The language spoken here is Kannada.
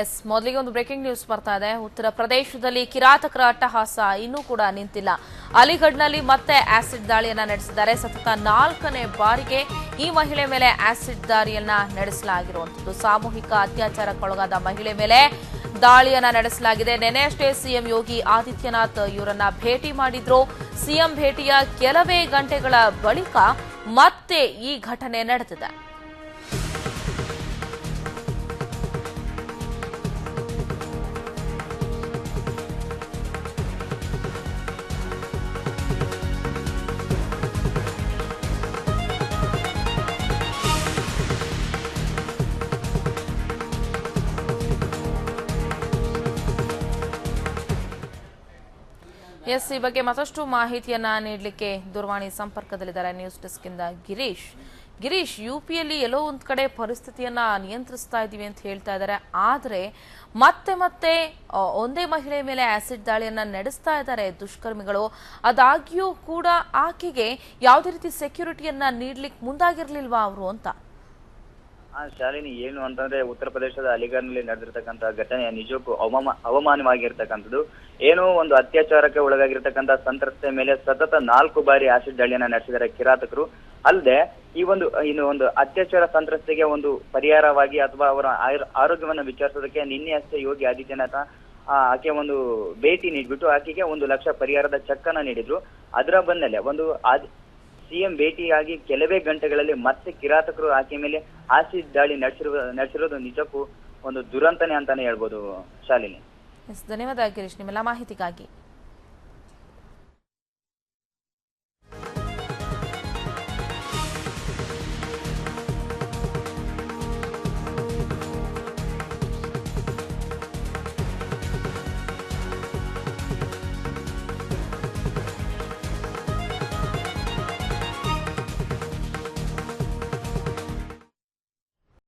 ಎಸ್ ಮೊದಲಿಗೆ ಒಂದು ಬ್ರೇಕಿಂಗ್ ನ್ಯೂಸ್ ಬರ್ತಾ ಇದೆ. ಉತ್ತರ ಪ್ರದೇಶದಲ್ಲಿ ಕಿರಾತಕರ ಅಟ್ಟಹಾಸ ಇನ್ನೂ ಕೂಡ ನಿಂತಿಲ್ಲ. ಅಲಿಗಢ್ನಲ್ಲಿ ಮತ್ತೆ ಆಸಿಡ್ ದಾಳಿಯನ್ನ ನಡೆಸಿದ್ದಾರೆ. ಸತತ 4ನೇ ಬಾರಿಗೆ ಈ ಮಹಿಳೆ ಮೇಲೆ ಆಸಿಡ್ ದಾಳಿಯನ್ನ ನಡೆಸಲಾಗಿರುವಂತದ್ದು. ಸಾಮೂಹಿಕ ಅತ್ಯಾಚಾರಕ್ಕೊಳಗಾದ ಮಹಿಳೆ ಮೇಲೆ ದಾಳಿಯನ್ನ ನಡೆಸಲಾಗಿದೆ. ನೆನೆಯಷ್ಟೇ ಸಿಎಂ ಯೋಗಿ ಆದಿತ್ಯನಾಥ್ ಇವರನ್ನ ಭೇಟಿ ಮಾಡಿದ್ರು. ಸಿಎಂ ಭೇಟಿಯ ಕೆಲವೇ ಗಂಟೆಗಳ ಬಳಿಕ ಮತ್ತೆ ಈ ಘಟನೆ ನಡೆದಿದೆ. ಎಸ್, ಈ ಬಗ್ಗೆ ಮತ್ತಷ್ಟು ಮಾಹಿತಿಯನ್ನ ನೀಡಲಿಕ್ಕೆ ದೂರವಾಣಿ ಸಂಪರ್ಕದಲ್ಲಿದ್ದಾರೆ ನ್ಯೂಸ್ ಡೆಸ್ಕ್ ಇಂದ ಗಿರೀಶ್. ಯುಪಿಯಲ್ಲಿ ಎಲ್ಲೋ ಒಂದ್ ಕಡೆ ಪರಿಸ್ಥಿತಿಯನ್ನ ನಿಯಂತ್ರಿಸ್ತಾ ಇದೀವಿ ಅಂತ ಹೇಳ್ತಾ ಇದ್ದಾರೆ. ಆದ್ರೆ ಮತ್ತೆ ಒಂದೇ ಮಹಿಳೆ ಮೇಲೆ ಆಸಿಡ್ ದಾಳಿಯನ್ನ ನಡೆಸ್ತಾ ಇದ್ದಾರೆ ದುಷ್ಕರ್ಮಿಗಳು. ಅದಾಗ್ಯೂ ಕೂಡ ಆಕೆಗೆ ಯಾವುದೇ ರೀತಿ ಸೆಕ್ಯೂರಿಟಿಯನ್ನ ನೀಡ್ಲಿಕ್ಕೆ ಮುಂದಾಗಿರ್ಲಿಲ್ವಾ ಅವರು ಅಂತ? ಶಾಲಿನಿ, ಏನು ಅಂತಂದ್ರೆ ಉತ್ತರ ಪ್ರದೇಶದ ಅಲಿಗಢ್ನಲ್ಲಿ ನಡೆದಿರ್ತಕ್ಕಂಥ ಘಟನೆ ನಿಜಕ್ಕೂ ಅವಮಾನವಾಗಿರ್ತಕ್ಕಂಥದ್ದು. ಏನೋ ಒಂದು ಅತ್ಯಾಚಾರಕ್ಕೆ ಒಳಗಾಗಿರ್ತಕ್ಕಂಥ ಸಂತ್ರಸ್ತೆ ಮೇಲೆ ಸತತ 4 ಬಾರಿ ಆಸಿಡ್ ದಾಳಿಯನ್ನ ನಡೆಸಿದ್ದಾರೆ ಕಿರಾತಕರು. ಅಲ್ಲದೆ ಇನ್ನು ಒಂದು ಅತ್ಯಾಚಾರ ಸಂತ್ರಸ್ತೆಗೆ ಒಂದು ಪರಿಹಾರವಾಗಿ ಅಥವಾ ಅವರ ಆರೋಗ್ಯವನ್ನ ವಿಚಾರಿಸೋದಕ್ಕೆ ನಿನ್ನೆ ಅಷ್ಟೇ ಯೋಗಿ ಆದಿತ್ಯನಾಥ ಆಕೆ ಒಂದು ಭೇಟಿ ನೀಡ್ಬಿಟ್ಟು ಆಕೆಗೆ 1 ಲಕ್ಷ ಪರಿಹಾರದ ಚೆಕ್ ಅನ್ನ ನೀಡಿದ್ರು. ಅದರ ಬೆನ್ನಲ್ಲೇ ಸಿಎಂ ಭೇಟಿಯಾಗಿ ಕೆಲವೇ ಗಂಟೆಗಳಲ್ಲಿ ಮತ್ತೆ ಕಿರಾತಕರು ಆಕೆ ಮೇಲೆ ಆಸಿಡ್ ದಾಳಿ ನಡೆಸಿರೋದು ನಿಜಕ್ಕೂ ಒಂದು ದುರಂತನೆ ಅಂತಾನೆ ಹೇಳ್ಬೋದು ಶಾಲಿನಿ. ಧನ್ಯವಾದ ಗಿರೀಶ್ ನಿಮ್ಮೆಲ್ಲ ಮಾಹಿತಿಗಾಗಿ.